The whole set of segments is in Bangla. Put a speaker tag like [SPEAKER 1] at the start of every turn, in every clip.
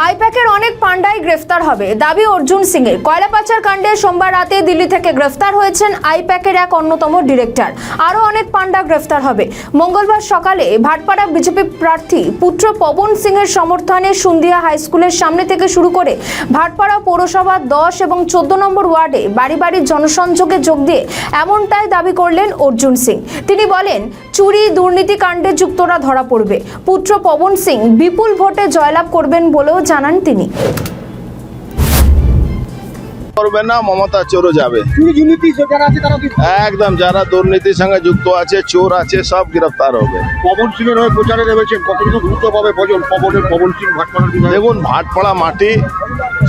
[SPEAKER 1] আইপ্যাকের অনেক পান্ডাই গ্রেফতার হবে দাবি অর্জুন সিং এর। কয়লা পাচার কাণ্ডে সোমবার রাতে দিল্লি থেকে গ্রেফতার হয়েছেন আইপ্যাকের এক অন্যতম ডিরেক্টর। আরও অনেক পান্ডা গ্রেফতার হবে। মঙ্গলবার সকালে ভাটপাড়া বিজেপি প্রার্থী পুত্র পবন সিং এর সমর্থনে সন্ধিয়া হাই স্কুলের সামনে থেকে শুরু করে ভাটপাড়া পৌরসভা 10 এবং 14 নম্বর ওয়ার্ডে বাড়ি বাড়ি জনসংযোগে যোগ দিয়ে এমনটাই দাবি করলেন অর্জুন সিং। তিনি বলেন, চুরি দুর্নীতি কাণ্ডে যুক্তরা ধরা পড়বে। পুত্র পবন সিং বিপুল ভোটে জয়লাভ করবেন বলেও জানান তিনি।
[SPEAKER 2] করবে না, মমতা চোরও যাবে একদম। যারা দুর্নীতির সঙ্গে যুক্ত আছে, চোর আছে, সব গ্রেফতার হবে।
[SPEAKER 3] পবন সিং এর হয়ে প্রচারে নেমেছেন, কতটুকু গুরুত্ব পাবে পবন সিং ভাটপাড়ার বিধায়ক?
[SPEAKER 2] দেখুন, ভাটপাড়া মাটি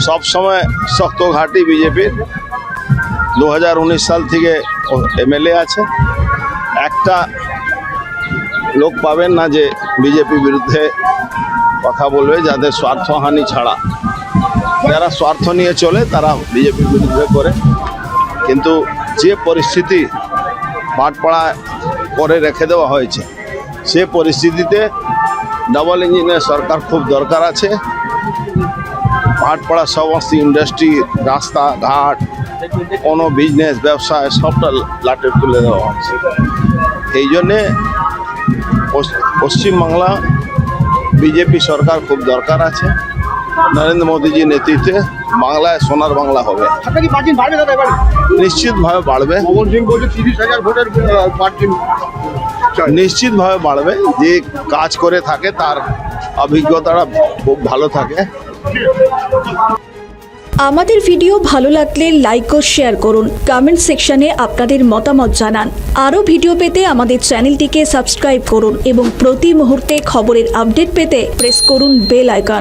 [SPEAKER 2] সবসময় শক্ত ঘাঁটি বিজেপির। 2019 সাল থেকে এমএলএ আছে। একটা লোক পাবেন না যে বিজেপি বিরুদ্ধে কথা বলবে, যাদের স্বার্থহানি ছাড়া। যারা স্বার্থ নিয়ে চলে তারা বিজেপির বিরুদ্ধে করে। কিন্তু যে পরিস্থিতি ভাটপাড়া করে রেখে দেওয়া হয়েছে, সে পরিস্থিতিতে ডাবল ইঞ্জিনের সরকার খুব দরকার আছে। ভাটপাড়া সমস্ত ইন্ডাস্ট্রি, রাস্তাঘাট, কোনো বিজনেস ব্যবসায় সবটা লাটে তুলে দেওয়া হচ্ছে। এই জন্যে পশ্চিমবাংলা বিজেপি সরকার খুব দরকার আছে। নরেন্দ্র মোদীজির নেতৃত্বে বাংলায় সোনার বাংলা হবে। নিশ্চিতভাবে বাড়বে।
[SPEAKER 3] পবন সিং বলছে 30,000 ভোটের মার্জিন
[SPEAKER 2] নিশ্চিতভাবে বাড়বে। যে কাজ করে থাকে তার অভিজ্ঞতাটা খুব ভালো থাকে।
[SPEAKER 4] আমাদের ভিডিও ভালো লাগলে লাইক ও শেয়ার করুন। কমেন্ট সেকশনে আপনাদের মতামত জানান। আরও ভিডিও পেতে আমাদের চ্যানেলটিকে সাবস্ক্রাইব করুন এবং প্রতি মুহূর্তে খবরের আপডেট পেতে প্রেস করুন বেল আইকন।